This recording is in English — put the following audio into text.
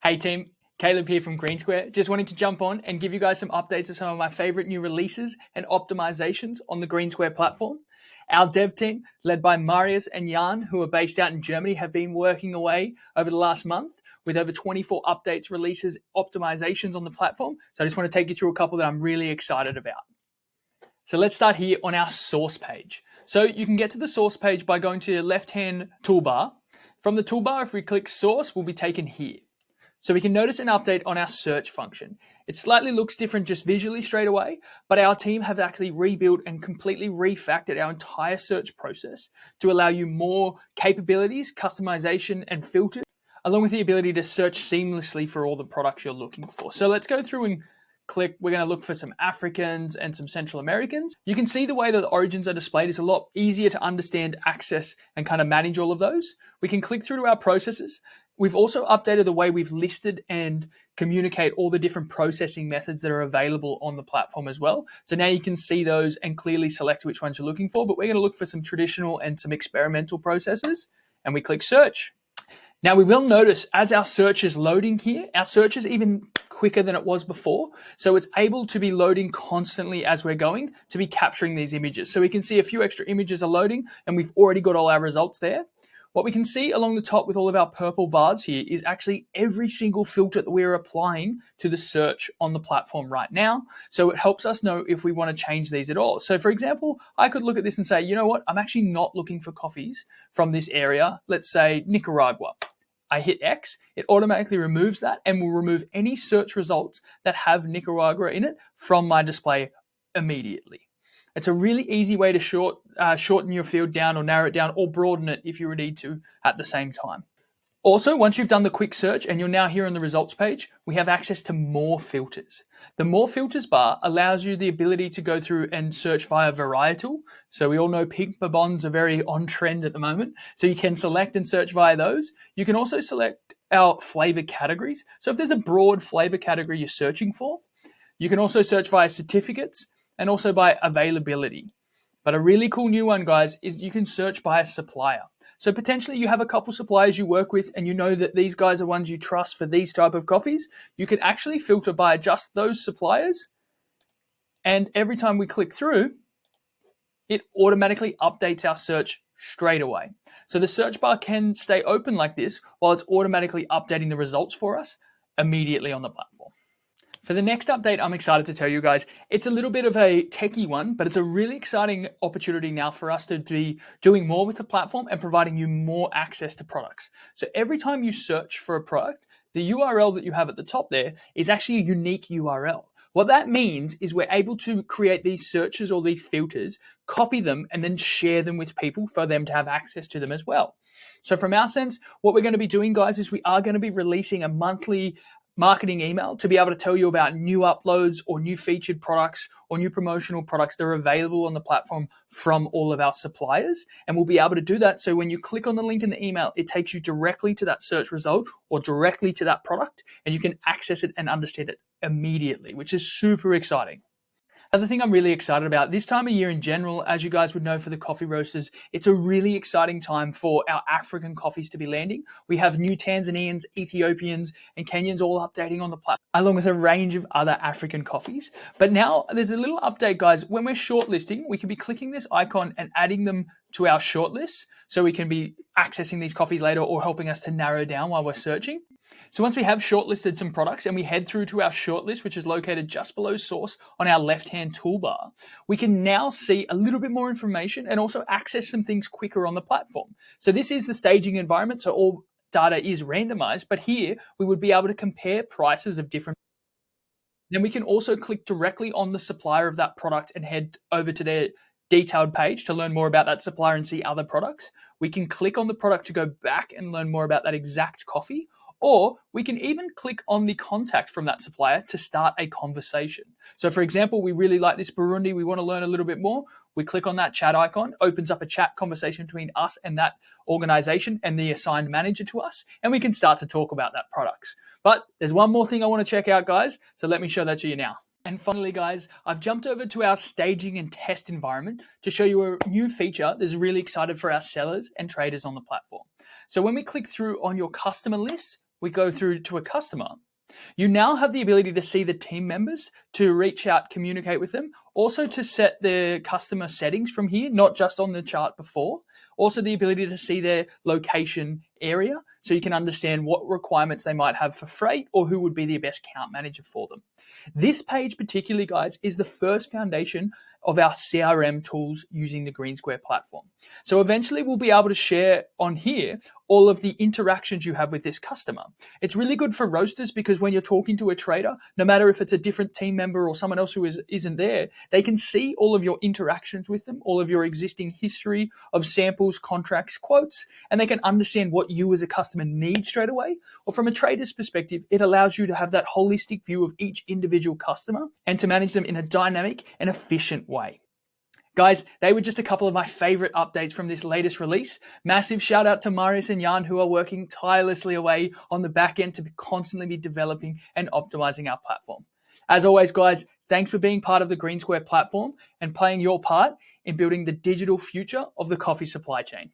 Hey team, Caleb here from Greensquare. Just wanting to jump on and give you guys some updates of some of my favorite new releases and optimizations on the Greensquare platform. Our dev team, led by Marius and Jan, who are based out in Germany, have been working away over the last month with over 24 updates, releases, optimizations on the platform. So I just want to take you through a couple that I'm really excited about. So let's start here on our source page. So you can get to the source page by going to your left-hand toolbar. From the toolbar, if we click source, we'll be taken here. So we can notice an update on our search function. It slightly looks different just visually straight away, but our team have actually rebuilt and completely refactored our entire search process to allow you more capabilities, customization, and filters, along with the ability to search seamlessly for all the products you're looking for. So let's go through and click. We're going to look for some Africans and some Central Americans. You can see the way that the origins are displayed is a lot easier to understand, access, and kind of manage all of those. We can click through to our processes. We've also updated the way we've listed and communicate all the different processing methods that are available on the platform as well. So now you can see those and clearly select which ones you're looking for, but we're going to look for some traditional and some experimental processes, and we click search. Now we will notice as our search is loading here, our search is even quicker than it was before. So it's able to be loading constantly as we're going to be capturing these images. So we can see a few extra images are loading and we've already got all our results there. What we can see along the top with all of our purple bars here is actually every single filter that we're applying to the search on the platform right now. So it helps us know if we want to change these at all. So for example, I could look at this and say, you know what, I'm actually not looking for coffees from this area. Let's say Nicaragua. I hit X, it automatically removes that and will remove any search results that have Nicaragua in it from my display immediately. It's a really easy way to shorten your field down or narrow it down or broaden it if you need to at the same time. Also, once you've done the quick search and you're now here on the results page, we have access to more filters. The more filters bar allows you the ability to go through and search via varietal. So we all know pink bonbons are very on trend at the moment. So you can select and search via those. You can also select our flavor categories. So if there's a broad flavor category you're searching for, you can also search via certificates and also by availability. But a really cool new one, guys, is you can search by a supplier. So potentially you have a couple suppliers you work with and you know that these guys are ones you trust for these type of coffees. You can actually filter by just those suppliers. And every time we click through, it automatically updates our search straight away. So the search bar can stay open like this while it's automatically updating the results for us immediately on the platform. For the next update, I'm excited to tell you guys, it's a little bit of a techie one, but it's a really exciting opportunity now for us to be doing more with the platform and providing you more access to products. So every time you search for a product, the URL that you have at the top there is actually a unique URL. What that means is we're able to create these searches or these filters, copy them, and then share them with people for them to have access to them as well. So from our sense, what we're going to be doing, guys, is we are going to be releasing a monthly marketing email to be able to tell you about new uploads or new featured products or new promotional products that are available on the platform from all of our suppliers. And we'll be able to do that. So when you click on the link in the email, it takes you directly to that search result or directly to that product, and you can access it and understand it immediately, which is super exciting. Another thing I'm really excited about this time of year in general, as you guys would know for the coffee roasters, it's a really exciting time for our African coffees to be landing. We have new Tanzanians, Ethiopians, and Kenyans all updating on the platform, along with a range of other African coffees. But now there's a little update, guys. When we're shortlisting, we can be clicking this icon and adding them to our shortlist so we can be accessing these coffees later or helping us to narrow down while we're searching. So once we have shortlisted some products and we head through to our shortlist, which is located just below source on our left-hand toolbar, we can now see a little bit more information and also access some things quicker on the platform. So this is the staging environment, so all data is randomized, but here we would be able to compare prices of different. Then we can also click directly on the supplier of that product and head over to their detailed page to learn more about that supplier and see other products. We can click on the product to go back and learn more about that exact coffee. Or we can even click on the contact from that supplier to start a conversation. So for example, we really like this Burundi, we want to learn a little bit more. We click on that chat icon, opens up a chat conversation between us and that organization and the assigned manager to us, and we can start to talk about that product. But there's one more thing I want to check out, guys, so let me show that to you now. And finally, guys, I've jumped over to our staging and test environment to show you a new feature that's really excited for our sellers and traders on the platform. So when we click through on your customer list, we go through to a customer, you now have the ability to see the team members, to reach out, communicate with them, also to set the customer settings from here, not just on the chart before, also the ability to see their location area so you can understand what requirements they might have for freight or who would be the best account manager for them. This page particularly, guys, is the first foundation of our CRM tools using the Greensquare platform. So eventually we'll be able to share on here all of the interactions you have with this customer. It's really good for roasters because when you're talking to a trader, no matter if it's a different team member or someone else who isn't there, they can see all of your interactions with them, all of your existing history of samples, contracts, quotes, and they can understand what you as a customer need straight away. Or from a trader's perspective, it allows you to have that holistic view of each individual customer and to manage them in a dynamic and efficient way. Guys, they were just a couple of my favorite updates from this latest release. Massive shout out to Marius and Jan, who are working tirelessly away on the back end to constantly be developing and optimizing our platform. As always, guys, thanks for being part of the Greensquare platform and playing your part in building the digital future of the coffee supply chain.